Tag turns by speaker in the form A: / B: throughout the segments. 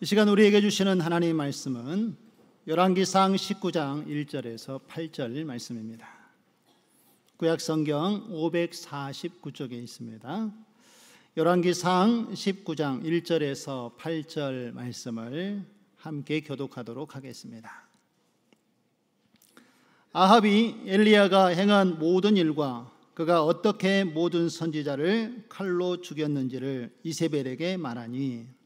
A: 이 시간 우리에게 주시는 하나님의 말씀은 열왕기상 19장 1절에서 8절 말씀입니다. 구약성경 549쪽에 있습니다. 열왕기상 19장 1절에서 8절 말씀을 함께 교독하도록 하겠습니다. 아합이 엘리야가 행한 모든 일과 그가 어떻게 모든 선지자를 칼로 죽였는지를 이세벨에게 말하니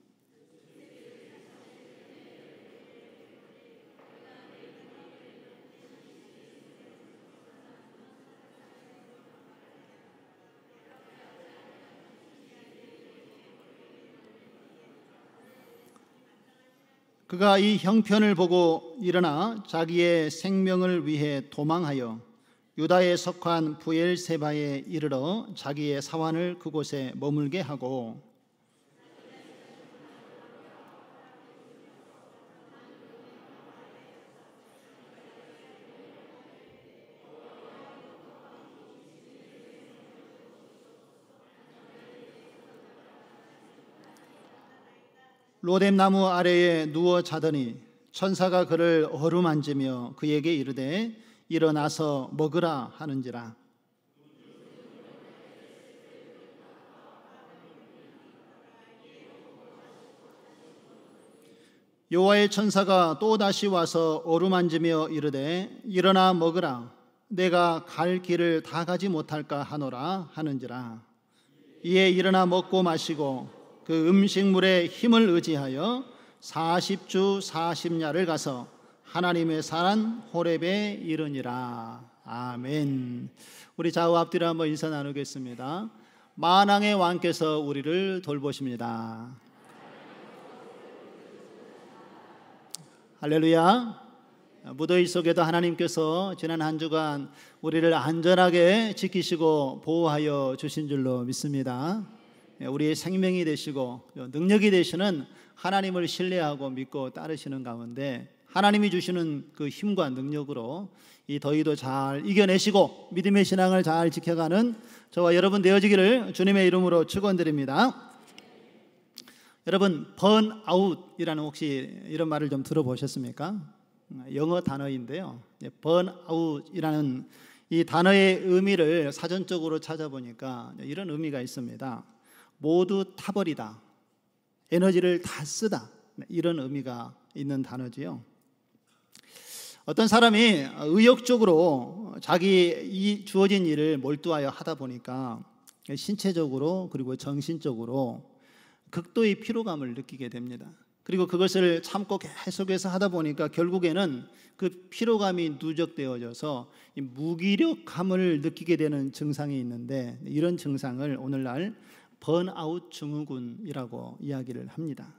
A: 그가 이 형편을 보고 일어나 자기의 생명을 위해 도망하여 유다에 속한 부엘세바에 이르러 자기의 사환을 그곳에 머물게 하고 로뎀나무 아래에 누워 자더니 천사가 그를 어루만지며 그에게 이르되 일어나서 먹으라 하는지라. 여호와의 천사가 또다시 와서 어루만지며 이르되 일어나 먹으라. 내가 갈 길을 다 가지 못할까 하노라 하는지라. 이에 일어나 먹고 마시고 그 음식물에 힘을 의지하여 40주 40야를 가서 하나님의 산 호렙에 이르니라. 아멘. 우리 좌우 앞뒤로 한번 인사 나누겠습니다. 만왕의 왕께서 우리를 돌보십니다. 할렐루야. 무더위 속에도 하나님께서 지난 한 주간 우리를 안전하게 지키시고 보호하여 주신 줄로 믿습니다. 우리의 생명이 되시고 능력이 되시는 하나님을 신뢰하고 믿고 따르시는 가운데 하나님이 주시는 그 힘과 능력으로 이 더위도 잘 이겨내시고 믿음의 신앙을 잘 지켜가는 저와 여러분 되어지기를 주님의 이름으로 축원드립니다. 여러분, 번아웃이라는 혹시 이런 말을 좀 들어보셨습니까? 영어 단어인데요. 번아웃이라는 이 단어의 의미를 사전적으로 찾아보니까 이런 의미가 있습니다. 모두 타버리다, 에너지를 다 쓰다, 이런 의미가 있는 단어지요. 어떤 사람이 의욕적으로 자기 이 주어진 일을 몰두하여 하다 보니까 신체적으로 그리고 정신적으로 극도의 피로감을 느끼게 됩니다. 그리고 그것을 참고 계속해서 하다 보니까 결국에는 그 피로감이 누적되어져서 무기력함을 느끼게 되는 증상이 있는데 이런 증상을 오늘날 번아웃 증후군이라고 이야기를 합니다.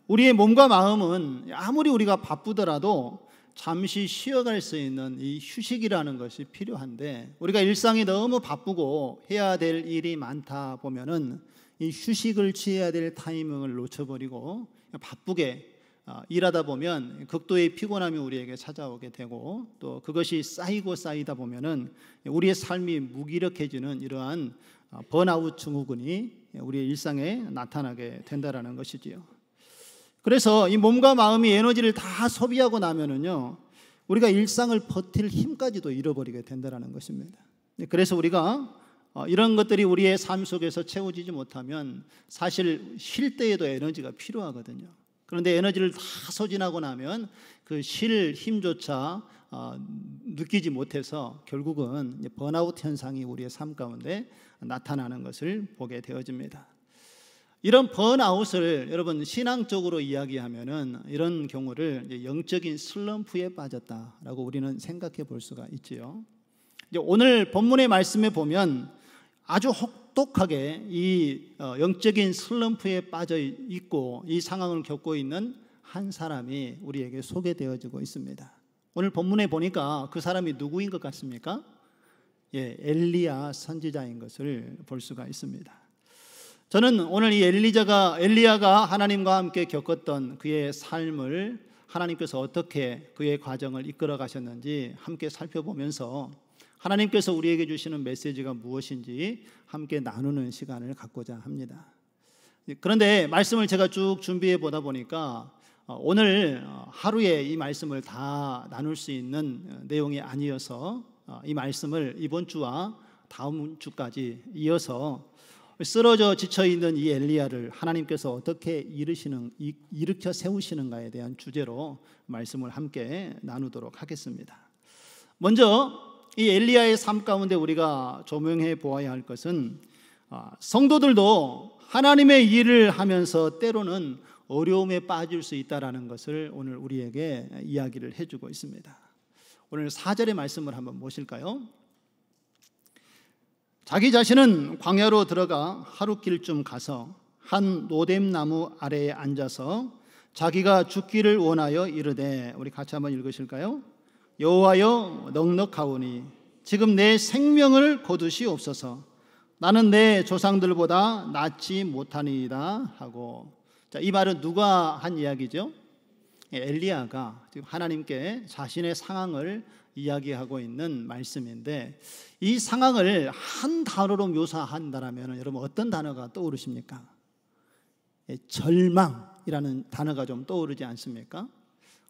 A: 우리의 몸과 마음은 아무리 우리가 바쁘더라도 잠시 쉬어갈 수 있는 이 휴식이라는 것이 필요한데 우리가 일상이 너무 바쁘고 해야 될 일이 많다 보면은 이 휴식을 취해야 될 타이밍을 놓쳐버리고 바쁘게 일하다 보면 극도의 피곤함이 우리에게 찾아오게 되고 또 그것이 쌓이다 보면은 우리의 삶이 무기력해지는 이러한 번아웃 증후군이 우리의 일상에 나타나게 된다라는 것이지요. 그래서 이 몸과 마음이 에너지를 다 소비하고 나면은요, 우리가 일상을 버틸 힘까지도 잃어버리게 된다라는 것입니다. 그래서 우리가 이런 것들이 우리의 삶 속에서 채워지지 못하면 사실 쉴 때에도 에너지가 필요하거든요. 그런데 에너지를 다 소진하고 나면 그 쉴 힘조차 느끼지 못해서 결국은 번아웃 현상이 우리의 삶 가운데 나타나는 것을 보게 되어집니다. 이런 번아웃을 여러분 신앙적으로 이야기하면은 이런 경우를 영적인 슬럼프에 빠졌다라고 우리는 생각해 볼 수가 있지요. 오늘 본문의 말씀에 보면 아주 혹독하게 이 영적인 슬럼프에 빠져 있고 이 상황을 겪고 있는 한 사람이 우리에게 소개되어지고 있습니다. 오늘 본문에 보니까 그 사람이 누구인 것 같습니까? 엘리야 선지자인 것을 볼 수가 있습니다. 저는 오늘 이 엘리야가 하나님과 함께 겪었던 그의 삶을 하나님께서 어떻게 그의 과정을 이끌어 가셨는지 함께 살펴보면서 하나님께서 우리에게 주시는 메시지가 무엇인지 함께 나누는 시간을 갖고자 합니다. 그런데 말씀을 제가 쭉 준비해 보다 보니까 오늘 하루에 이 말씀을 다 나눌 수 있는 내용이 아니어서 이 말씀을 이번 주와 다음 주까지 이어서 쓰러져 지쳐있는 이 엘리야를 하나님께서 어떻게 일으켜 세우시는가에 대한 주제로 말씀을 함께 나누도록 하겠습니다. 먼저 이 엘리야의 삶 가운데 우리가 조명해 보아야 할 것은 성도들도 하나님의 일을 하면서 때로는 어려움에 빠질 수 있다는 것을 오늘 우리에게 이야기를 해주고 있습니다. 오늘 4절의 말씀을 한번 보실까요? 자기 자신은 광야로 들어가 하룻길쯤 가서 한 노뎀나무 아래에 앉아서 자기가 죽기를 원하여 이르되, 우리 같이 한번 읽으실까요? 여호와여 넉넉하오니 지금 내 생명을 거두시옵소서. 나는 내 조상들보다 낫지 못하니이다 하고. 자, 이 말은 누가 한 이야기죠? 엘리야가 지금 하나님께 자신의 상황을 이야기하고 있는 말씀인데, 이 상황을 한 단어로 묘사한다면 여러분 어떤 단어가 떠오르십니까? 절망이라는 단어가 좀 떠오르지 않습니까?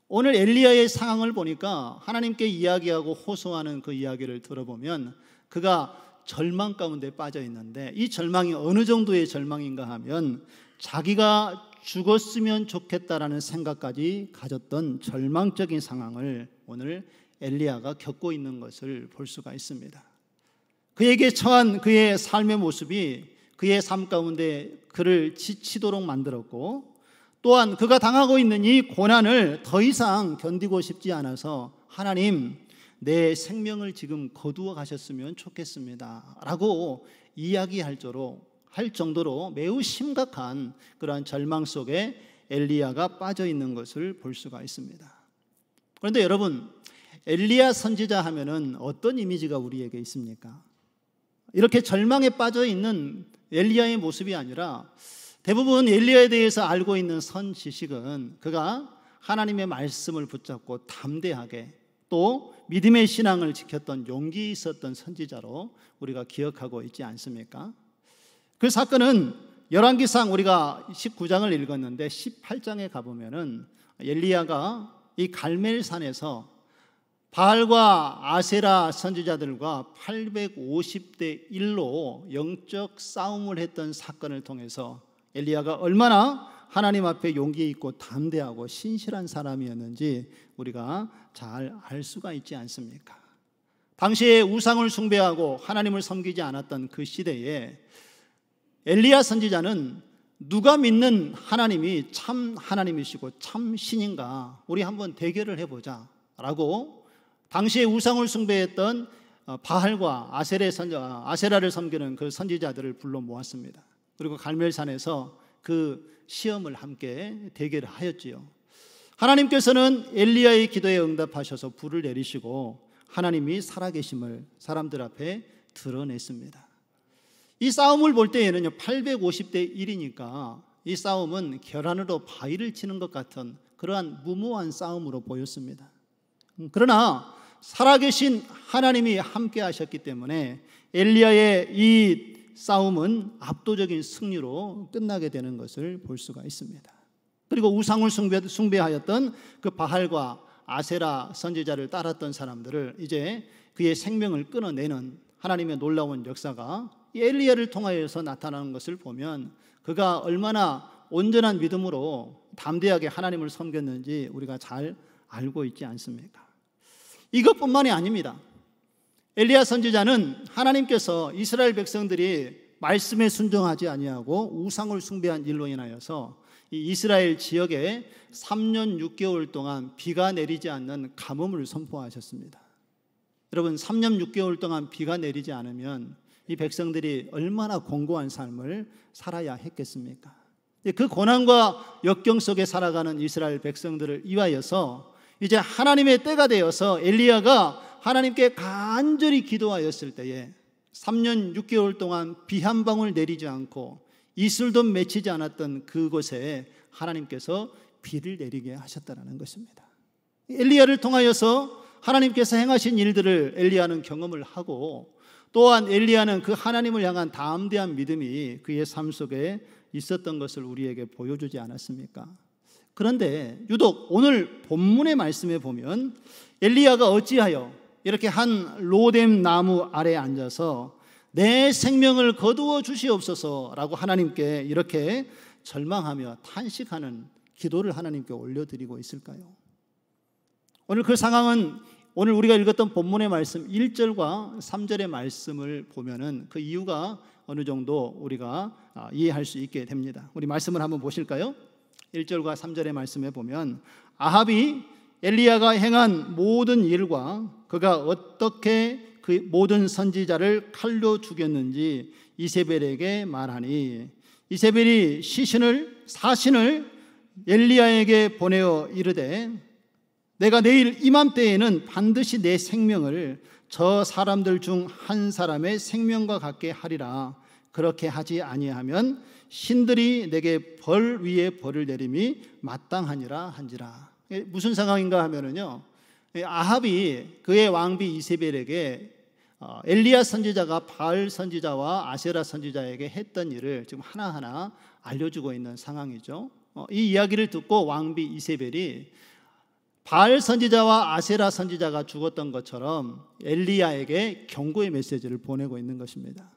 A: 오늘 엘리야의 상황을 보니까 하나님께 이야기하고 호소하는 그 이야기를 들어보면 그가 절망 가운데 빠져 있는데, 이 절망이 어느 정도의 절망인가 하면 자기가 죽었으면 좋겠다라는 생각까지 가졌던 절망적인 상황을 오늘 엘리야가 겪고 있는 것을 볼 수가 있습니다. 그에게 처한 그의 삶의 모습이 그의 삶 가운데 그를 지치도록 만들었고, 또한 그가 당하고 있는 이 고난을 더 이상 견디고 싶지 않아서 하나님, 내 생명을 지금 거두어 가셨으면 좋겠습니다 라고 이야기할 정도로 매우 심각한 그러한 절망 속에 엘리야가 빠져 있는 것을 볼 수가 있습니다. 그런데 여러분, 엘리야 선지자 하면은 어떤 이미지가 우리에게 있습니까? 이렇게 절망에 빠져 있는 엘리야의 모습이 아니라, 대부분 엘리야에 대해서 알고 있는 선 지식은 그가 하나님의 말씀을 붙잡고 담대하게 또 믿음의 신앙을 지켰던 용기 있었던 선지자로 우리가 기억하고 있지 않습니까? 그 사건은 열왕기상 우리가 19장을 읽었는데 18장에 가보면은 엘리야가 이 갈멜산에서 바알과 아세라 선지자들과 850대 1로 영적 싸움을 했던 사건을 통해서 엘리야가 얼마나 하나님 앞에 용기 있고 담대하고 신실한 사람이었는지 우리가 잘 알 수가 있지 않습니까? 당시에 우상을 숭배하고 하나님을 섬기지 않았던 그 시대에 엘리야 선지자는 누가 믿는 하나님이 참 하나님이시고 참 신인가, 우리 한번 대결을 해보자 라고 당시에 우상을 숭배했던 바알과 아세라를 섬기는 그 선지자들을 불러 모았습니다. 그리고 갈멜산에서 그 시험을 함께 대결을 하였지요. 하나님께서는 엘리야의 기도에 응답하셔서 불을 내리시고 하나님이 살아계심을 사람들 앞에 드러냈습니다. 이 싸움을 볼 때에는 850대 1이니까 이 싸움은 결안으로 바위를 치는 것 같은 그러한 무모한 싸움으로 보였습니다. 그러나 살아계신 하나님이 함께 하셨기 때문에 엘리야의 이 싸움은 압도적인 승리로 끝나게 되는 것을 볼 수가 있습니다. 그리고 우상을 숭배하였던 그 바알과 아세라 선지자를 따랐던 사람들을 이제 그의 생명을 끊어내는 하나님의 놀라운 역사가 이 엘리야를 통하여서 나타나는 것을 보면 그가 얼마나 온전한 믿음으로 담대하게 하나님을 섬겼는지 우리가 잘 알고 있지 않습니까? 이것뿐만이 아닙니다. 엘리야 선지자는 하나님께서 이스라엘 백성들이 말씀에 순종하지 아니하고 우상을 숭배한 일로 인하여서 이 이스라엘 지역에 3년 6개월 동안 비가 내리지 않는 가뭄을 선포하셨습니다. 여러분, 3년 6개월 동안 비가 내리지 않으면 이 백성들이 얼마나 공고한 삶을 살아야 했겠습니까? 그 고난과 역경 속에 살아가는 이스라엘 백성들을 위하여서 이제 하나님의 때가 되어서 엘리야가 하나님께 간절히 기도하였을 때에 3년 6개월 동안 비 한 방울 내리지 않고 이슬도 맺히지 않았던 그곳에 하나님께서 비를 내리게 하셨다는 것입니다. 엘리야를 통하여서 하나님께서 행하신 일들을 엘리야는 경험을 하고, 또한 엘리야는 그 하나님을 향한 담대한 믿음이 그의 삶 속에 있었던 것을 우리에게 보여주지 않았습니까? 그런데 유독 오늘 본문의 말씀에 보면 엘리야가 어찌하여 이렇게 한 로뎀 나무 아래에 앉아서 내 생명을 거두어 주시옵소서라고 하나님께 이렇게 절망하며 탄식하는 기도를 하나님께 올려드리고 있을까요? 오늘 그 상황은 오늘 우리가 읽었던 본문의 말씀 1절과 3절의 말씀을 보면은 그 이유가 어느 정도 우리가 이해할 수 있게 됩니다. 우리 말씀을 한번 보실까요? 1절과 3절의 말씀에 보면 아합이 엘리야가 행한 모든 일과 그가 어떻게 그 모든 선지자를 칼로 죽였는지 이세벨에게 말하니 이세벨이 사신을 엘리야에게 보내어 이르되 내가 내일 이맘때에는 반드시 내 생명을 저 사람들 중 한 사람의 생명과 같게 하리라. 그렇게 하지 아니하면 신들이 내게 벌 위에 벌을 내림이 마땅하니라 한지라. 무슨 상황인가 하면은요, 아합이 그의 왕비 이세벨에게 엘리야 선지자가 바알 선지자와 아세라 선지자에게 했던 일을 지금 하나하나 알려주고 있는 상황이죠. 이 이야기를 듣고 왕비 이세벨이 바알 선지자와 아세라 선지자가 죽었던 것처럼 엘리야에게 경고의 메시지를 보내고 있는 것입니다.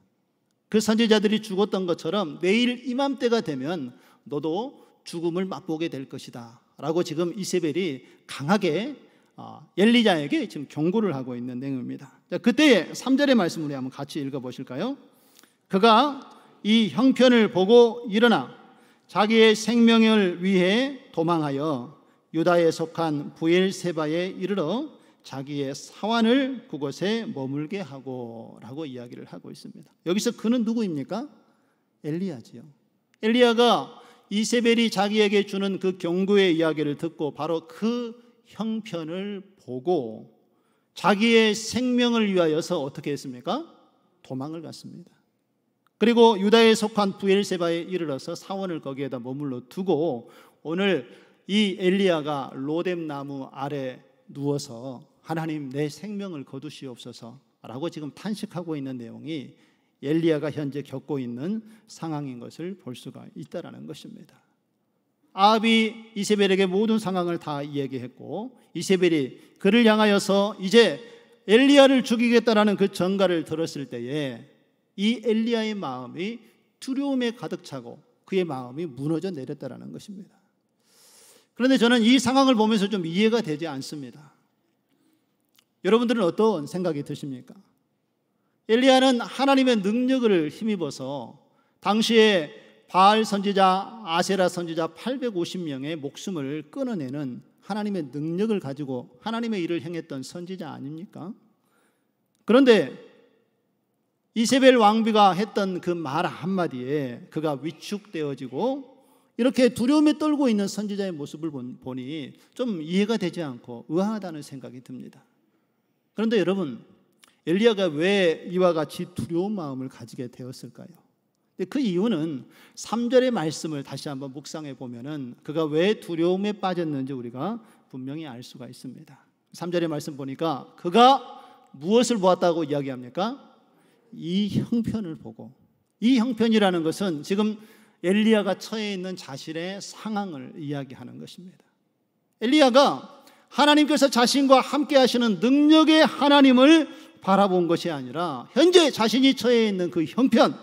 A: 그 선지자들이 죽었던 것처럼 내일 이맘때가 되면 너도 죽음을 맛보게 될 것이다 라고 지금 이세벨이 강하게 엘리야에게 지금 경고를 하고 있는 내용입니다. 자, 그때의 3절의 말씀을 한번 같이 읽어보실까요? 그가 이 형편을 보고 일어나 자기의 생명을 위해 도망하여 유다에 속한 부엘세바에 이르러 자기의 사환을 그곳에 머물게 하고 라고 이야기를 하고 있습니다. 여기서 그는 누구입니까? 엘리야지요. 엘리야가 이세벨이 자기에게 주는 그 경고의 이야기를 듣고 바로 그 형편을 보고 자기의 생명을 위하여서 어떻게 했습니까? 도망을 갔습니다. 그리고 유다에 속한 부엘세바에 이르러서 사원을 거기에다 머물러 두고 오늘 이 엘리야가 로뎀 나무 아래 누워서 하나님 내 생명을 거두시옵소서 라고 지금 탄식하고 있는 내용이 엘리야가 현재 겪고 있는 상황인 것을 볼 수가 있다라는 것입니다. 아합이 이세벨에게 모든 상황을 다 이야기했고 이세벨이 그를 향하여서 이제 엘리야를 죽이겠다라는 그 전가를 들었을 때에 이 엘리야의 마음이 두려움에 가득 차고 그의 마음이 무너져 내렸다라는 것입니다. 그런데 저는 이 상황을 보면서 좀 이해가 되지 않습니다. 여러분들은 어떤 생각이 드십니까? 엘리야는 하나님의 능력을 힘입어서 당시에 바알 선지자, 아세라 선지자 850명의 목숨을 끊어내는 하나님의 능력을 가지고 하나님의 일을 행했던 선지자 아닙니까? 그런데 이세벨 왕비가 했던 그 말 한마디에 그가 위축되어지고 이렇게 두려움에 떨고 있는 선지자의 모습을 보니 좀 이해가 되지 않고 의아하다는 생각이 듭니다. 그런데 여러분, 엘리야가 왜 이와 같이 두려운 마음을 가지게 되었을까요? 그 이유는 3절의 말씀을 다시 한번 묵상해 보면은 그가 왜 두려움에 빠졌는지 우리가 분명히 알 수가 있습니다. 3절의 말씀 보니까 그가 무엇을 보았다고 이야기합니까? 이 형편을 보고, 이 형편이라는 것은 지금 엘리야가 처해 있는 자신의 상황을 이야기하는 것입니다. 엘리야가 하나님께서 자신과 함께 하시는 능력의 하나님을 바라본 것이 아니라 현재 자신이 처해 있는 그 형편,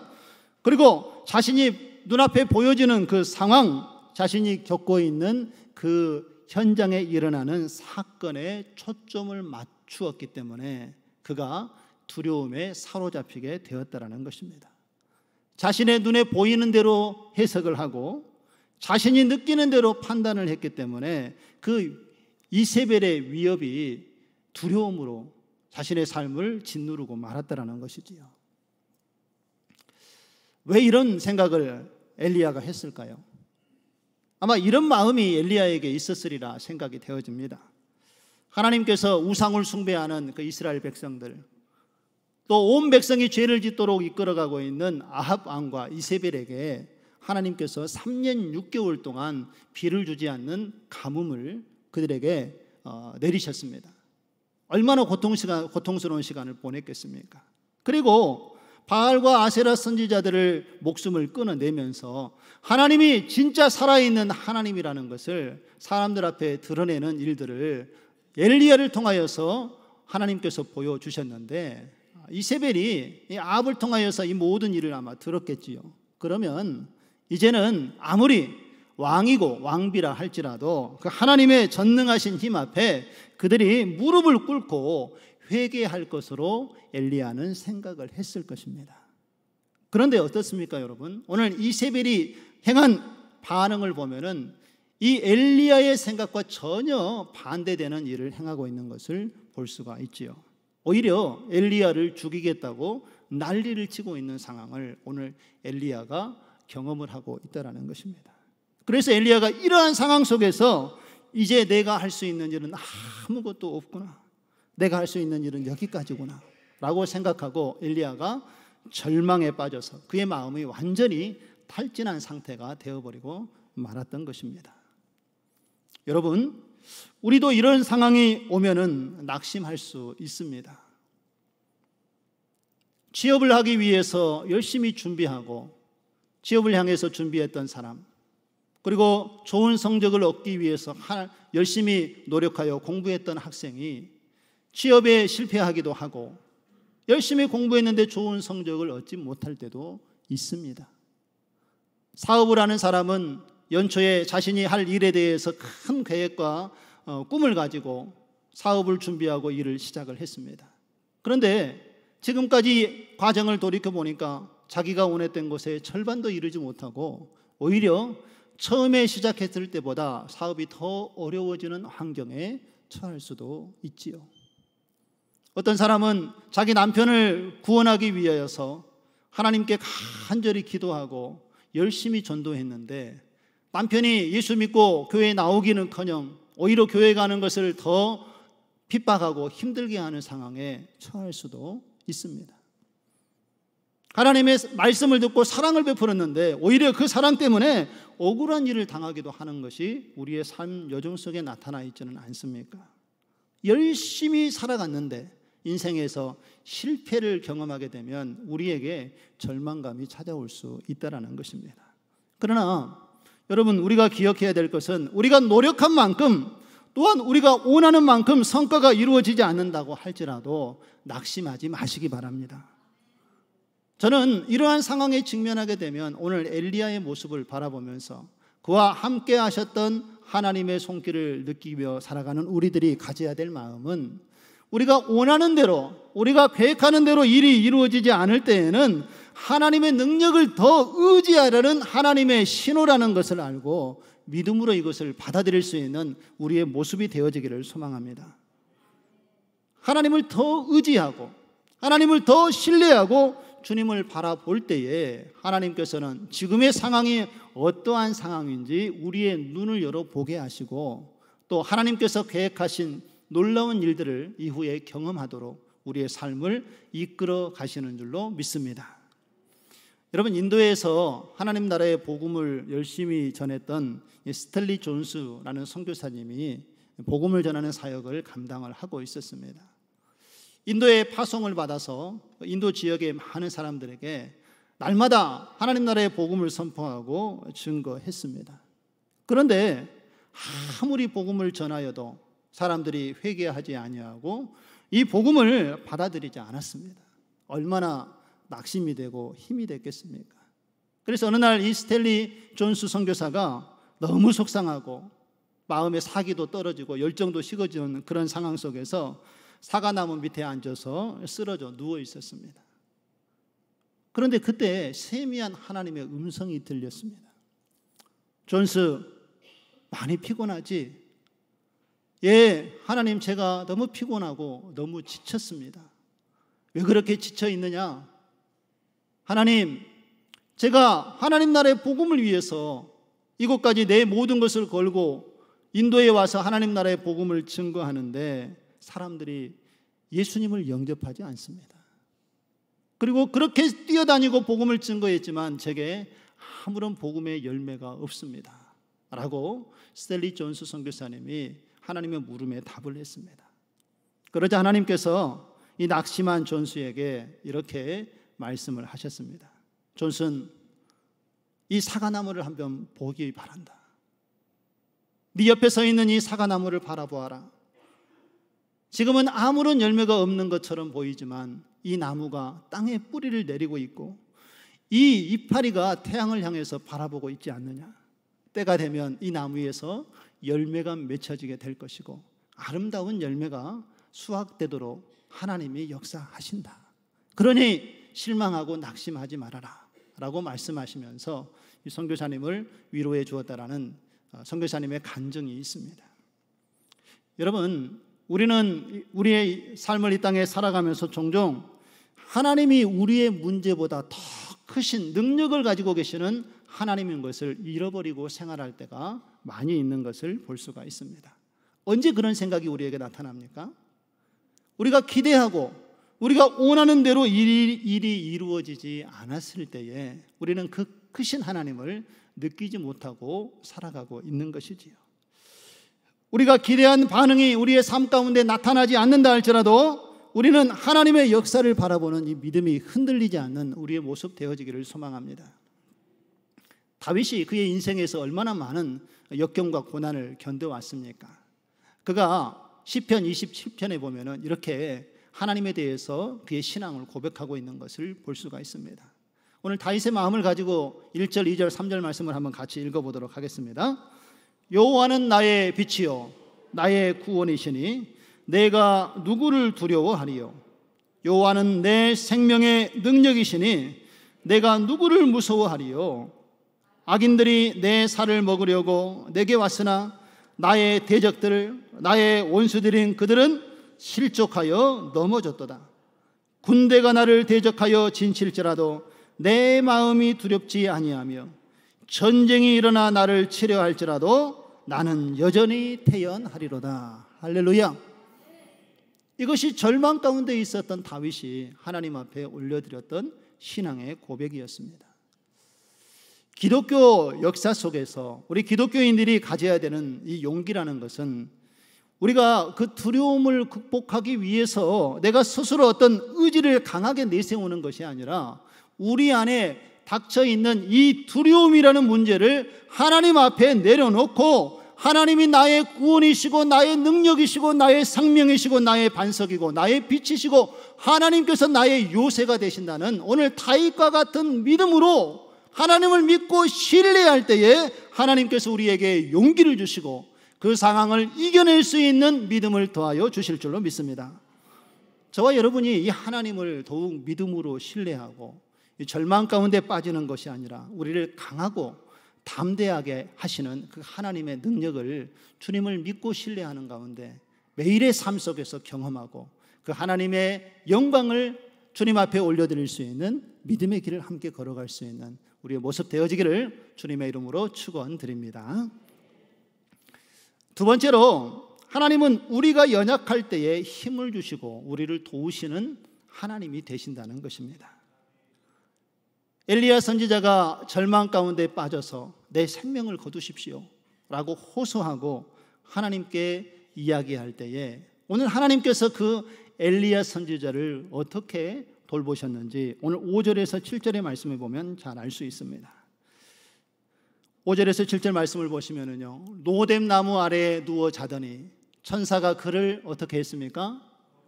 A: 그리고 자신이 눈앞에 보여지는 그 상황, 자신이 겪고 있는 그 현장에 일어나는 사건에 초점을 맞추었기 때문에 그가 두려움에 사로잡히게 되었다라는 것입니다. 자신의 눈에 보이는 대로 해석을 하고 자신이 느끼는 대로 판단을 했기 때문에 그 이세벨의 위협이 두려움으로 자신의 삶을 짓누르고 말았다라는 것이지요. 왜 이런 생각을 엘리야가 했을까요? 아마 이런 마음이 엘리야에게 있었으리라 생각이 되어집니다. 하나님께서 우상을 숭배하는 그 이스라엘 백성들, 또 온 백성이 죄를 짓도록 이끌어가고 있는 아합 왕과 이세벨에게 하나님께서 3년 6개월 동안 비를 주지 않는 가뭄을 그들에게 내리셨습니다. 얼마나 고통스러운 시간을 보냈겠습니까? 그리고 바알과 아세라 선지자들을 목숨을 끊어내면서 하나님이 진짜 살아있는 하나님이라는 것을 사람들 앞에 드러내는 일들을 엘리야를 통하여서 하나님께서 보여주셨는데, 이세벨이 아합을 통하여서 이 모든 일을 아마 들었겠지요. 그러면 이제는 아무리 왕이고 왕비라 할지라도 그 하나님의 전능하신 힘 앞에 그들이 무릎을 꿇고 회개할 것으로 엘리야는 생각을 했을 것입니다. 그런데 어떻습니까, 여러분? 오늘 이세벨이 행한 반응을 보면은 이 엘리야의 생각과 전혀 반대되는 일을 행하고 있는 것을 볼 수가 있지요. 오히려 엘리야를 죽이겠다고 난리를 치고 있는 상황을 오늘 엘리야가 경험을 하고 있다는 것입니다. 그래서 엘리야가 이러한 상황 속에서 이제 내가 할 수 있는 일은 아무것도 없구나, 내가 할 수 있는 일은 여기까지구나 라고 생각하고 엘리야가 절망에 빠져서 그의 마음이 완전히 탈진한 상태가 되어버리고 말았던 것입니다. 여러분, 우리도 이런 상황이 오면은 낙심할 수 있습니다. 취업을 하기 위해서 열심히 준비하고 취업을 향해서 준비했던 사람, 그리고 좋은 성적을 얻기 위해서 열심히 노력하여 공부했던 학생이 취업에 실패하기도 하고 열심히 공부했는데 좋은 성적을 얻지 못할 때도 있습니다. 사업을 하는 사람은 연초에 자신이 할 일에 대해서 큰 계획과 꿈을 가지고 사업을 준비하고 일을 시작을 했습니다. 그런데 지금까지 과정을 돌이켜보니까 자기가 원했던 곳에 절반도 이르지 못하고 오히려 처음에 시작했을 때보다 사업이 더 어려워지는 환경에 처할 수도 있지요. 어떤 사람은 자기 남편을 구원하기 위하여서 하나님께 간절히 기도하고 열심히 전도했는데 남편이 예수 믿고 교회에 나오기는커녕 오히려 교회 가는 것을 더 핍박하고 힘들게 하는 상황에 처할 수도 있습니다. 하나님의 말씀을 듣고 사랑을 베풀었는데 오히려 그 사랑 때문에 억울한 일을 당하기도 하는 것이 우리의 삶 여정 속에 나타나 있지는 않습니까? 열심히 살아갔는데 인생에서 실패를 경험하게 되면 우리에게 절망감이 찾아올 수 있다는 것입니다. 그러나 여러분, 우리가 기억해야 될 것은 우리가 노력한 만큼 또한 우리가 원하는 만큼 성과가 이루어지지 않는다고 할지라도 낙심하지 마시기 바랍니다. 저는 이러한 상황에 직면하게 되면 오늘 엘리야의 모습을 바라보면서 그와 함께 하셨던 하나님의 손길을 느끼며 살아가는 우리들이 가져야 될 마음은 우리가 원하는 대로, 우리가 계획하는 대로 일이 이루어지지 않을 때에는 하나님의 능력을 더 의지하려는 하나님의 신호라는 것을 알고 믿음으로 이것을 받아들일 수 있는 우리의 모습이 되어지기를 소망합니다. 하나님을 더 의지하고 하나님을 더 신뢰하고 주님을 바라볼 때에 하나님께서는 지금의 상황이 어떠한 상황인지 우리의 눈을 열어보게 하시고 또 하나님께서 계획하신 놀라운 일들을 이후에 경험하도록 우리의 삶을 이끌어 가시는 줄로 믿습니다. 여러분, 인도에서 하나님 나라의 복음을 열심히 전했던 스탠리 존스라는 선교사님이 복음을 전하는 사역을 감당을 하고 있었습니다. 인도의 파송을 받아서 인도 지역의 많은 사람들에게 날마다 하나님 나라의 복음을 선포하고 증거했습니다. 그런데 아무리 복음을 전하여도 사람들이 회개하지 아니하고 이 복음을 받아들이지 않았습니다. 얼마나 낙심이 되고 힘이 됐겠습니까? 그래서 어느 날 이 스탠리 존스 선교사가 너무 속상하고 마음의 사기도 떨어지고 열정도 식어지는 그런 상황 속에서 사과나무 밑에 앉아서 쓰러져 누워 있었습니다. 그런데 그때 세미한 하나님의 음성이 들렸습니다. 존스, 많이 피곤하지? 예, 하나님, 제가 너무 피곤하고 너무 지쳤습니다. 왜 그렇게 지쳐 있느냐? 하나님, 제가 하나님 나라의 복음을 위해서 이곳까지 내 모든 것을 걸고 인도에 와서 하나님 나라의 복음을 증거하는데 사람들이 예수님을 영접하지 않습니다. 그리고 그렇게 뛰어다니고 복음을 증거했지만 제게 아무런 복음의 열매가 없습니다 라고 스탠리 존스 선교사님이 하나님의 물음에 답을 했습니다. 그러자 하나님께서 이 낙심한 존스에게 이렇게 말씀을 하셨습니다. 존슨, 이 사과나무를 한번 보기 바란다. 네 옆에 서 있는 이 사과나무를 바라보아라. 지금은 아무런 열매가 없는 것처럼 보이지만 이 나무가 땅에 뿌리를 내리고 있고 이 이파리가 태양을 향해서 바라보고 있지 않느냐. 때가 되면 이 나무에서 열매가 맺혀지게 될 것이고 아름다운 열매가 수확되도록 하나님이 역사하신다. 그러니 실망하고 낙심하지 말아라 라고 말씀하시면서 이 선교사님을 위로해 주었다라는 선교사님의 간증이 있습니다. 여러분, 우리는 우리의 삶을 이 땅에 살아가면서 종종 하나님이 우리의 문제보다 더 크신 능력을 가지고 계시는 하나님인 것을 잃어버리고 생활할 때가 많이 있는 것을 볼 수가 있습니다. 언제 그런 생각이 우리에게 나타납니까? 우리가 기대하고 우리가 원하는 대로 일이 이루어지지 않았을 때에 우리는 그 크신 하나님을 느끼지 못하고 살아가고 있는 것이지요. 우리가 기대한 반응이 우리의 삶 가운데 나타나지 않는다 할지라도 우리는 하나님의 역사를 바라보는 이 믿음이 흔들리지 않는 우리의 모습 되어지기를 소망합니다. 다윗이 그의 인생에서 얼마나 많은 역경과 고난을 견뎌왔습니까? 그가 시편 27편에 보면은 이렇게 하나님에 대해서 그의 신앙을 고백하고 있는 것을 볼 수가 있습니다. 오늘 다윗의 마음을 가지고 1절, 2절, 3절 말씀을 한번 같이 읽어보도록 하겠습니다. 여호와는 나의 빛이요 나의 구원이시니 내가 누구를 두려워하리요. 여호와는 내 생명의 능력이시니 내가 누구를 무서워하리요. 악인들이 내 살을 먹으려고 내게 왔으나 나의 대적들 나의 원수들인 그들은 실족하여 넘어졌도다. 군대가 나를 대적하여 진칠지라도 내 마음이 두렵지 아니하며 전쟁이 일어나 나를 치려 할지라도 나는 여전히 태연하리로다. 할렐루야. 이것이 절망 가운데 있었던 다윗이 하나님 앞에 올려드렸던 신앙의 고백이었습니다. 기독교 역사 속에서 우리 기독교인들이 가져야 되는 이 용기라는 것은 우리가 그 두려움을 극복하기 위해서 내가 스스로 어떤 의지를 강하게 내세우는 것이 아니라 우리 안에 닥쳐 있는 이 두려움이라는 문제를 하나님 앞에 내려놓고 하나님이 나의 구원이시고 나의 능력이시고 나의 생명이시고 나의 반석이고 나의 빛이시고 하나님께서 나의 요새가 되신다는 오늘 다윗과 같은 믿음으로 하나님을 믿고 신뢰할 때에 하나님께서 우리에게 용기를 주시고 그 상황을 이겨낼 수 있는 믿음을 더하여 주실 줄로 믿습니다. 저와 여러분이 이 하나님을 더욱 믿음으로 신뢰하고 절망 가운데 빠지는 것이 아니라 우리를 강하고 담대하게 하시는 그 하나님의 능력을 주님을 믿고 신뢰하는 가운데 매일의 삶 속에서 경험하고 그 하나님의 영광을 주님 앞에 올려드릴 수 있는 믿음의 길을 함께 걸어갈 수 있는 우리의 모습 되어지기를 주님의 이름으로 축원드립니다. 두 번째로 하나님은 우리가 연약할 때에 힘을 주시고 우리를 도우시는 하나님이 되신다는 것입니다. 엘리야 선지자가 절망 가운데 빠져서 내 생명을 거두십시오 라고 호소하고 하나님께 이야기할 때에 오늘 하나님께서 그 엘리야 선지자를 어떻게 돌보셨는지 오늘 5절에서 7절의 말씀을 보면 잘 알 수 있습니다. 5절에서 7절 말씀을 보시면은요, 노뎀 나무 아래에 누워 자더니 천사가 그를 어떻게 했습니까?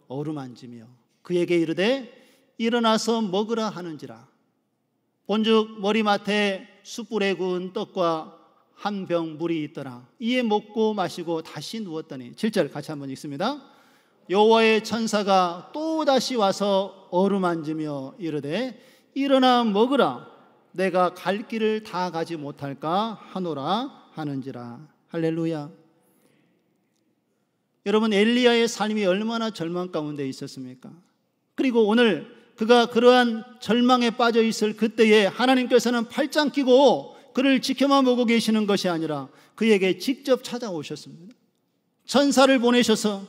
A: 어루만지며 그에게 이르되 일어나서 먹으라 하는지라. 본즉 머리맡에 숯불에 구운 떡과 한 병 물이 있더라. 이에 먹고 마시고 다시 누웠더니 7절 같이 한번 읽습니다. 여호와의 천사가 또 다시 와서 어루만지며 이르되 일어나 먹으라. 내가 갈 길을 다 가지 못할까 하노라 하는지라. 할렐루야. 여러분, 엘리야의 삶이 얼마나 절망 가운데 있었습니까? 그리고 오늘 그가 그러한 절망에 빠져 있을 그때에 하나님께서는 팔짱 끼고 그를 지켜만 보고 계시는 것이 아니라 그에게 직접 찾아오셨습니다. 천사를 보내셔서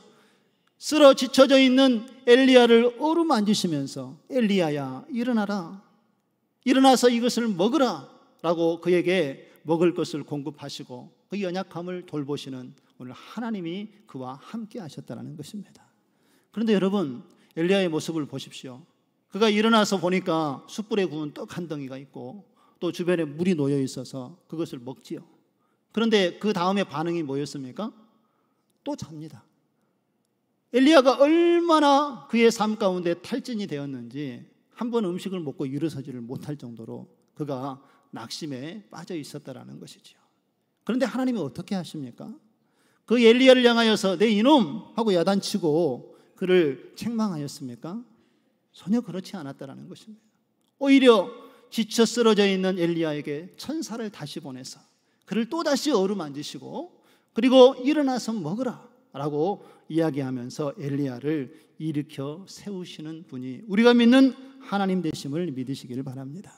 A: 쓰러 지쳐져 있는 엘리야를 어루만지시면서 엘리야야 일어나라, 일어나서 이것을 먹으라 라고 그에게 먹을 것을 공급하시고 그 연약함을 돌보시는 오늘 하나님이 그와 함께 하셨다는 것입니다. 그런데 여러분, 엘리야의 모습을 보십시오. 그가 일어나서 보니까 숯불에 구운 떡 한 덩이가 있고 또 주변에 물이 놓여 있어서 그것을 먹지요. 그런데 그 다음에 반응이 뭐였습니까? 또 잡니다. 엘리야가 얼마나 그의 삶 가운데 탈진이 되었는지 한 번 음식을 먹고 일어서지를 못할 정도로 그가 낙심에 빠져 있었다라는 것이죠. 그런데 하나님이 어떻게 하십니까? 그 엘리야를 향하여서 내 이놈 하고 야단치고 그를 책망하였습니까? 전혀 그렇지 않았다라는 것입니다. 오히려 지쳐 쓰러져 있는 엘리야에게 천사를 다시 보내서 그를 또다시 어루만지시고 그리고 일어나서 먹으라 라고 이야기하면서 엘리야를 일으켜 세우시는 분이 우리가 믿는 하나님 되심을 믿으시기를 바랍니다.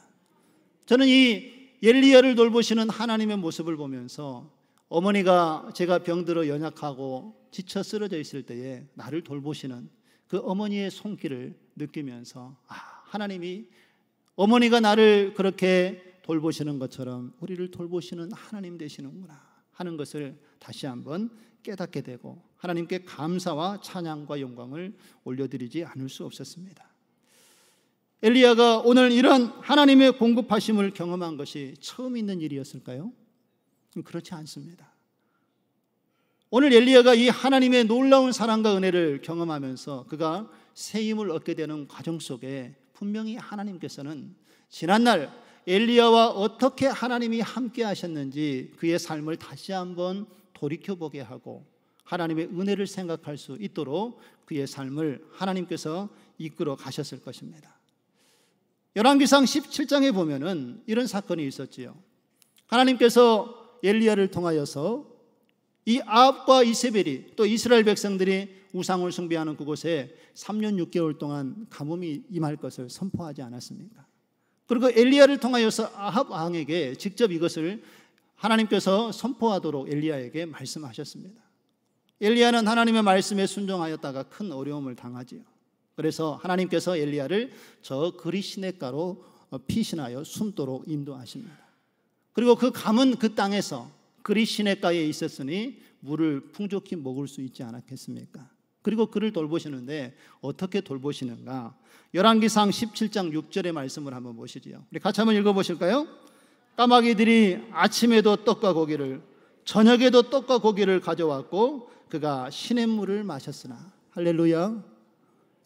A: 저는 이 엘리야를 돌보시는 하나님의 모습을 보면서 어머니가 제가 병들어 연약하고 지쳐 쓰러져 있을 때에 나를 돌보시는 그 어머니의 손길을 느끼면서 하나님이 어머니가 나를 그렇게 돌보시는 것처럼 우리를 돌보시는 하나님 되시는구나 하는 것을 다시 한번 깨닫게 되고 하나님께 감사와 찬양과 영광을 올려드리지 않을 수 없었습니다. 엘리야가 오늘 이런 하나님의 공급하심을 경험한 것이 처음 있는 일이었을까요? 그렇지 않습니다. 오늘 엘리야가 이 하나님의 놀라운 사랑과 은혜를 경험하면서 그가 새 힘을 얻게 되는 과정 속에 분명히 하나님께서는 지난날 엘리야와 어떻게 하나님이 함께 하셨는지 그의 삶을 다시 한번 돌이켜보게 하고 하나님의 은혜를 생각할 수 있도록 그의 삶을 하나님께서 이끌어 가셨을 것입니다. 열왕기상 17장에 보면은 이런 사건이 있었지요. 하나님께서 엘리야를 통하여서 이 아합과 이세벨이 또 이스라엘 백성들이 우상을 숭배하는 그곳에 3년 6개월 동안 가뭄이 임할 것을 선포하지 않았습니까? 그리고 엘리야를 통하여서 아합 왕에게 직접 이것을 하나님께서 선포하도록 엘리야에게 말씀하셨습니다. 엘리야는 하나님의 말씀에 순종하였다가 큰 어려움을 당하지요. 그래서 하나님께서 엘리야를 저 그리 시냇가로 피신하여 숨도록 인도하십니다. 그리고 그 감은 그 땅에서 그리 시냇가에 있었으니 물을 풍족히 먹을 수 있지 않았겠습니까? 그리고 그를 돌보시는데 어떻게 돌보시는가? 열왕기상 17장 6절의 말씀을 한번 보시지요. 우리 같이 한번 읽어보실까요? 까마귀들이 아침에도 떡과 고기를 저녁에도 떡과 고기를 가져왔고 그가 시냇물을 마셨으나. 할렐루야.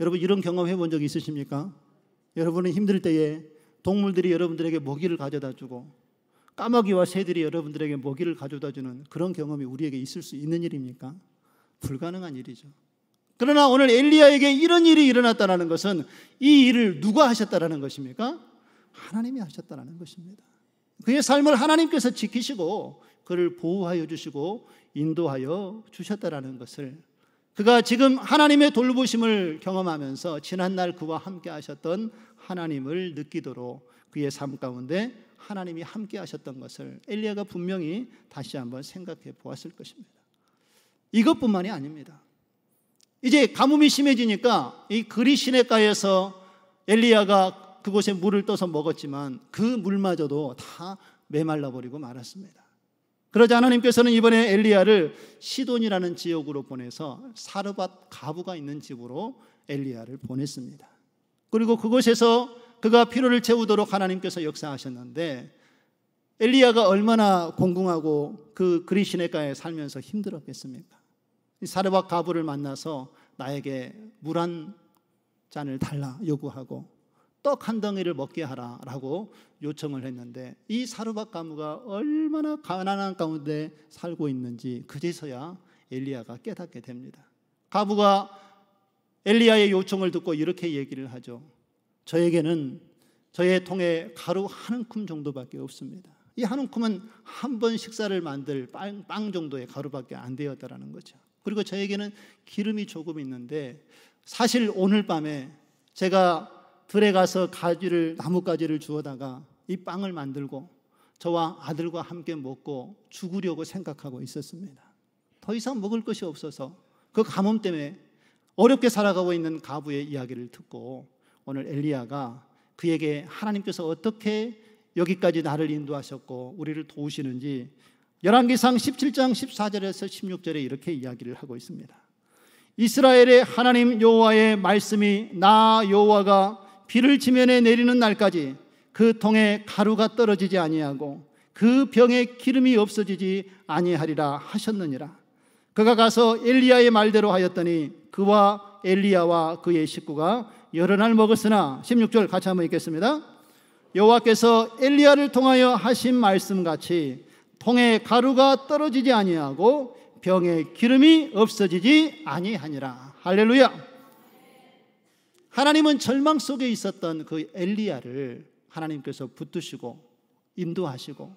A: 여러분 이런 경험 해본 적 있으십니까? 여러분은 힘들 때에 동물들이 여러분들에게 먹이를 가져다 주고 까마귀와 새들이 여러분들에게 먹이를 가져다 주는 그런 경험이 우리에게 있을 수 있는 일입니까? 불가능한 일이죠. 그러나 오늘 엘리야에게 이런 일이 일어났다는 것은 이 일을 누가 하셨다는 것입니까? 하나님이 하셨다는 것입니다. 그의 삶을 하나님께서 지키시고 그를 보호하여 주시고 인도하여 주셨다는 것을 그가 지금 하나님의 돌보심을 경험하면서 지난날 그와 함께 하셨던 하나님을 느끼도록 그의 삶 가운데 하나님이 함께 하셨던 것을 엘리야가 분명히 다시 한번 생각해 보았을 것입니다. 이것뿐만이 아닙니다. 이제 가뭄이 심해지니까 이 그리 시냇가에서 엘리야가 그곳에 물을 떠서 먹었지만 그 물마저도 다 메말라 버리고 말았습니다. 그러자 하나님께서는 이번에 엘리야를 시돈이라는 지역으로 보내서 사르밧 가부가 있는 집으로 엘리야를 보냈습니다. 그리고 그곳에서 그가 피로를 채우도록 하나님께서 역사하셨는데 엘리야가 얼마나 공공하고 그 그리 시냇가에 살면서 힘들었겠습니까? 이 사르밧 가부를 만나서 나에게 물 한 잔을 달라 요구하고 떡 한 덩이를 먹게 하라라고 요청을 했는데 이 사르밧 가부가 얼마나 가난한 가운데 살고 있는지 그제서야 엘리야가 깨닫게 됩니다. 가부가 엘리야의 요청을 듣고 이렇게 얘기를 하죠. 저에게는 저의 통에 가루 한 움큼 정도밖에 없습니다. 이 한 움큼은 한 번 식사를 만들 빵 정도의 가루밖에 안 되었다라는 거죠. 그리고 저에게는 기름이 조금 있는데 사실 오늘 밤에 제가 들에 가서 나뭇가지를 주워다가 이 빵을 만들고 저와 아들과 함께 먹고 죽으려고 생각하고 있었습니다. 더 이상 먹을 것이 없어서 그 가뭄 때문에 어렵게 살아가고 있는 가부의 이야기를 듣고 오늘 엘리야가 그에게 하나님께서 어떻게 여기까지 나를 인도하셨고 우리를 도우시는지 열왕기상 17장 14절에서 16절에 이렇게 이야기를 하고 있습니다. 이스라엘의 하나님 여호와의 말씀이 나 여호와가 비를 지면에 내리는 날까지 그 통에 가루가 떨어지지 아니하고 그 병에 기름이 없어지지 아니하리라 하셨느니라. 그가 가서 엘리야의 말대로 하였더니 그와 엘리야와 그의 식구가 여러 날 먹었으나 16절 같이 한번 읽겠습니다. 여호와께서 엘리야를 통하여 하신 말씀같이 통에 가루가 떨어지지 아니하고 병에 기름이 없어지지 아니하니라. 할렐루야. 하나님은 절망 속에 있었던 그 엘리야를 하나님께서 붙드시고 인도하시고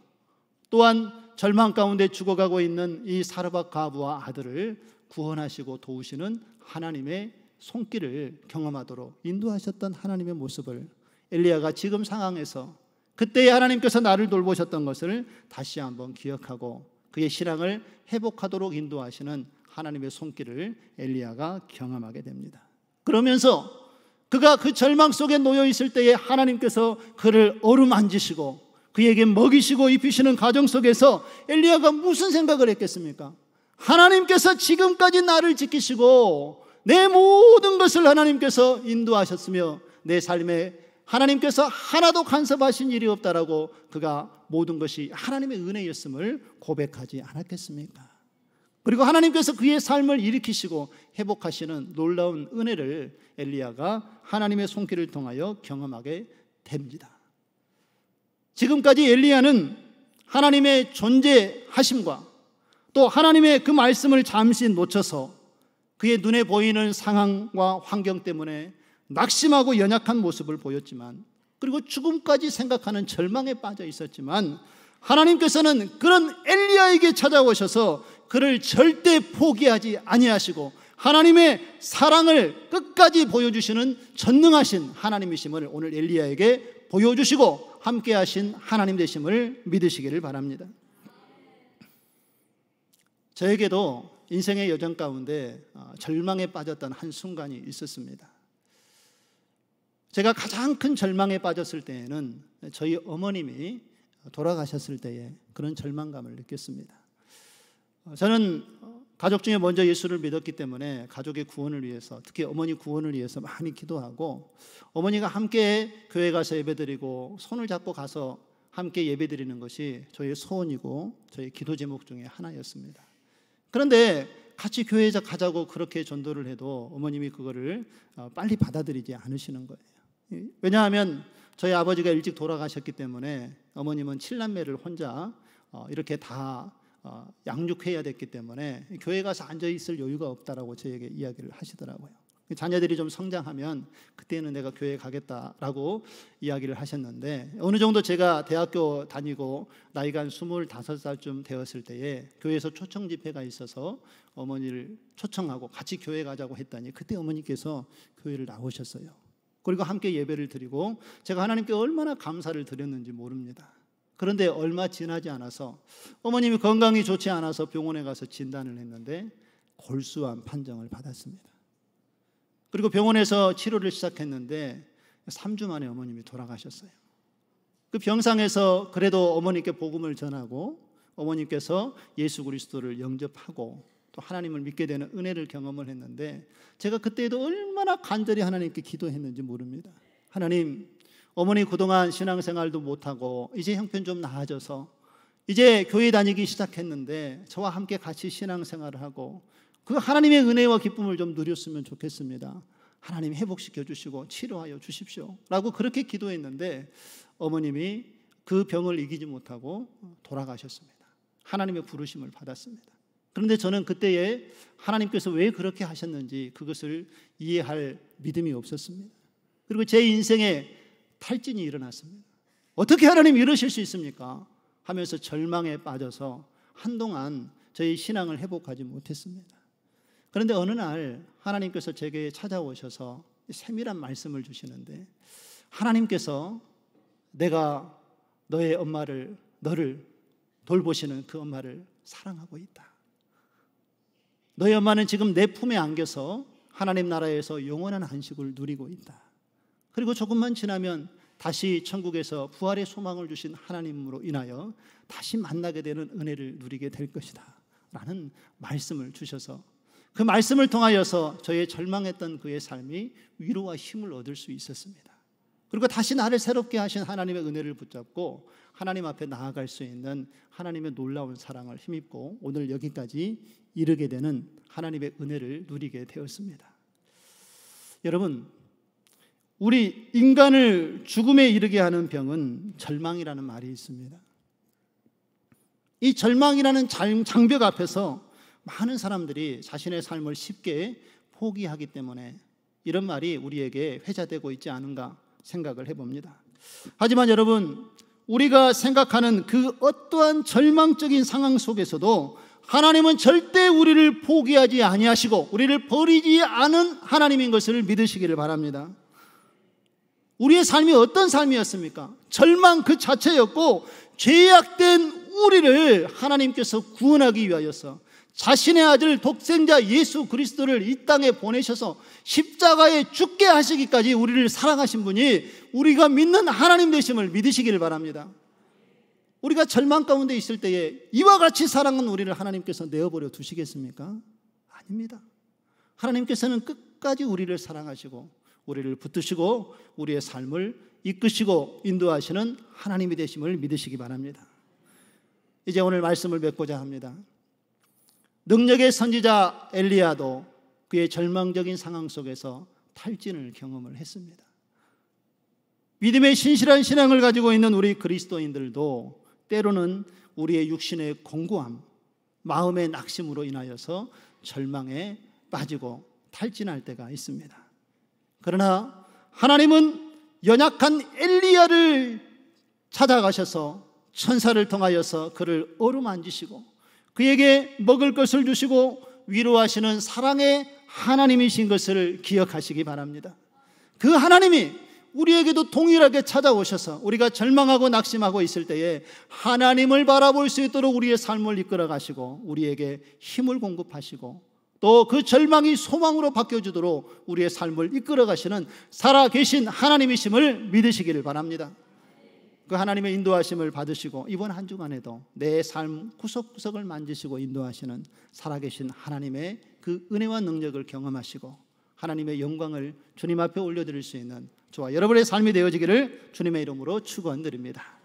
A: 또한 절망 가운데 죽어가고 있는 이 사르밧 과부와 아들을 구원하시고 도우시는 하나님의 손길을 경험하도록 인도하셨던 하나님의 모습을 엘리야가 지금 상황에서 그때의 하나님께서 나를 돌보셨던 것을 다시 한번 기억하고 그의 신앙을 회복하도록 인도하시는 하나님의 손길을 엘리야가 경험하게 됩니다. 그러면서 그가 그 절망 속에 놓여 있을 때에 하나님께서 그를 어루만지시고 그에게 먹이시고 입히시는 과정 속에서 엘리야가 무슨 생각을 했겠습니까? 하나님께서 지금까지 나를 지키시고 내 모든 것을 하나님께서 인도하셨으며 내 삶에 하나님께서 하나도 간섭하신 일이 없다라고 그가 모든 것이 하나님의 은혜였음을 고백하지 않았겠습니까? 그리고 하나님께서 그의 삶을 일으키시고 회복하시는 놀라운 은혜를 엘리야가 하나님의 손길을 통하여 경험하게 됩니다. 지금까지 엘리야는 하나님의 존재하심과 또 하나님의 그 말씀을 잠시 놓쳐서 그의 눈에 보이는 상황과 환경 때문에 낙심하고 연약한 모습을 보였지만 그리고 죽음까지 생각하는 절망에 빠져 있었지만 하나님께서는 그런 엘리야에게 찾아오셔서 그를 절대 포기하지 아니하시고 하나님의 사랑을 끝까지 보여주시는 전능하신 하나님이심을 오늘 엘리야에게 보여주시고 함께 하신 하나님 되심을 믿으시기를 바랍니다. 저에게도 인생의 여정 가운데 절망에 빠졌던 한 순간이 있었습니다. 제가 가장 큰 절망에 빠졌을 때에는 저희 어머님이 돌아가셨을 때에 그런 절망감을 느꼈습니다. 저는 가족 중에 먼저 예수를 믿었기 때문에 가족의 구원을 위해서 특히 어머니 구원을 위해서 많이 기도하고 어머니가 함께 교회 가서 예배드리고 손을 잡고 가서 함께 예배드리는 것이 저의 소원이고 저의 기도 제목 중에 하나였습니다. 그런데 같이 교회에 가자고 그렇게 전도를 해도 어머님이 그거를 빨리 받아들이지 않으시는 거예요. 왜냐하면 저희 아버지가 일찍 돌아가셨기 때문에 어머님은 7남매를 혼자 이렇게 다 양육해야 됐기 때문에 교회 가서 앉아있을 여유가 없다라고 저에게 이야기를 하시더라고요. 자녀들이 좀 성장하면 그때는 내가 교회에 가겠다라고 이야기를 하셨는데 어느 정도 제가 대학교 다니고 나이가 한 25살쯤 되었을 때에 교회에서 초청 집회가 있어서 어머니를 초청하고 같이 교회 가자고 했더니 그때 어머니께서 교회를 나오셨어요. 그리고 함께 예배를 드리고 제가 하나님께 얼마나 감사를 드렸는지 모릅니다. 그런데 얼마 지나지 않아서 어머님이 건강이 좋지 않아서 병원에 가서 진단을 했는데 골수암 판정을 받았습니다. 그리고 병원에서 치료를 시작했는데 3주 만에 어머님이 돌아가셨어요. 그 병상에서 그래도 어머니께 복음을 전하고 어머님께서 예수 그리스도를 영접하고 또 하나님을 믿게 되는 은혜를 경험을 했는데 제가 그때에도 얼마나 간절히 하나님께 기도했는지 모릅니다. 하나님, 어머니 그동안 신앙생활도 못하고 이제 형편 좀 나아져서 이제 교회 다니기 시작했는데 저와 함께 같이 신앙생활을 하고 그 하나님의 은혜와 기쁨을 좀 누렸으면 좋겠습니다. 하나님 회복시켜 주시고 치료하여 주십시오 라고 그렇게 기도했는데 어머님이 그 병을 이기지 못하고 돌아가셨습니다. 하나님의 부르심을 받았습니다. 그런데 저는 그때에 하나님께서 왜 그렇게 하셨는지 그것을 이해할 믿음이 없었습니다. 그리고 제 인생에 탈진이 일어났습니다. 어떻게 하나님 이러실 수 있습니까? 하면서 절망에 빠져서 한동안 저희 신앙을 회복하지 못했습니다. 그런데 어느 날 하나님께서 제게 찾아오셔서 세밀한 말씀을 주시는데 하나님께서 내가 너를 돌보시는 그 엄마를 사랑하고 있다. 너희 엄마는 지금 내 품에 안겨서 하나님 나라에서 영원한 안식을 누리고 있다. 그리고 조금만 지나면 다시 천국에서 부활의 소망을 주신 하나님으로 인하여 다시 만나게 되는 은혜를 누리게 될 것이다 라는 말씀을 주셔서 그 말씀을 통하여서 저의 절망했던 그의 삶이 위로와 힘을 얻을 수 있었습니다. 그리고 다시 나를 새롭게 하신 하나님의 은혜를 붙잡고 하나님 앞에 나아갈 수 있는 하나님의 놀라운 사랑을 힘입고 오늘 여기까지 이르게 되는 하나님의 은혜를 누리게 되었습니다. 여러분, 우리 인간을 죽음에 이르게 하는 병은 절망이라는 말이 있습니다. 이 절망이라는 장벽 앞에서 많은 사람들이 자신의 삶을 쉽게 포기하기 때문에 이런 말이 우리에게 회자되고 있지 않은가 생각을 해봅니다. 하지만 여러분, 우리가 생각하는 그 어떠한 절망적인 상황 속에서도 하나님은 절대 우리를 포기하지 아니하시고 우리를 버리지 않은 하나님인 것을 믿으시기를 바랍니다. 우리의 삶이 어떤 삶이었습니까? 절망 그 자체였고 죄악된 우리를 하나님께서 구원하기 위하여서 자신의 아들 독생자 예수 그리스도를 이 땅에 보내셔서 십자가에 죽게 하시기까지 우리를 사랑하신 분이 우리가 믿는 하나님 되심을 믿으시기를 바랍니다. 우리가 절망 가운데 있을 때에 이와 같이 사랑한 우리를 하나님께서 내어버려 두시겠습니까? 아닙니다. 하나님께서는 끝까지 우리를 사랑하시고 우리를 붙드시고 우리의 삶을 이끄시고 인도하시는 하나님이 되심을 믿으시기 바랍니다. 이제 오늘 말씀을 맺고자 합니다. 능력의 선지자 엘리야도 그의 절망적인 상황 속에서 탈진을 경험을 했습니다. 믿음의 신실한 신앙을 가지고 있는 우리 그리스도인들도 때로는 우리의 육신의 공고함, 마음의 낙심으로 인하여서 절망에 빠지고 탈진할 때가 있습니다. 그러나 하나님은 연약한 엘리야를 찾아가셔서 천사를 통하여서 그를 어루만지시고 그에게 먹을 것을 주시고 위로하시는 사랑의 하나님이신 것을 기억하시기 바랍니다. 그 하나님이 우리에게도 동일하게 찾아오셔서 우리가 절망하고 낙심하고 있을 때에 하나님을 바라볼 수 있도록 우리의 삶을 이끌어 가시고 우리에게 힘을 공급하시고 또 그 절망이 소망으로 바뀌어지도록 우리의 삶을 이끌어 가시는 살아계신 하나님이심을 믿으시기를 바랍니다. 그 하나님의 인도하심을 받으시고 이번 한 주간에도 내 삶 구석구석을 만지시고 인도하시는 살아계신 하나님의 그 은혜와 능력을 경험하시고 하나님의 영광을 주님 앞에 올려드릴 수 있는 저와 여러분의 삶이 되어지기를 주님의 이름으로 축원드립니다.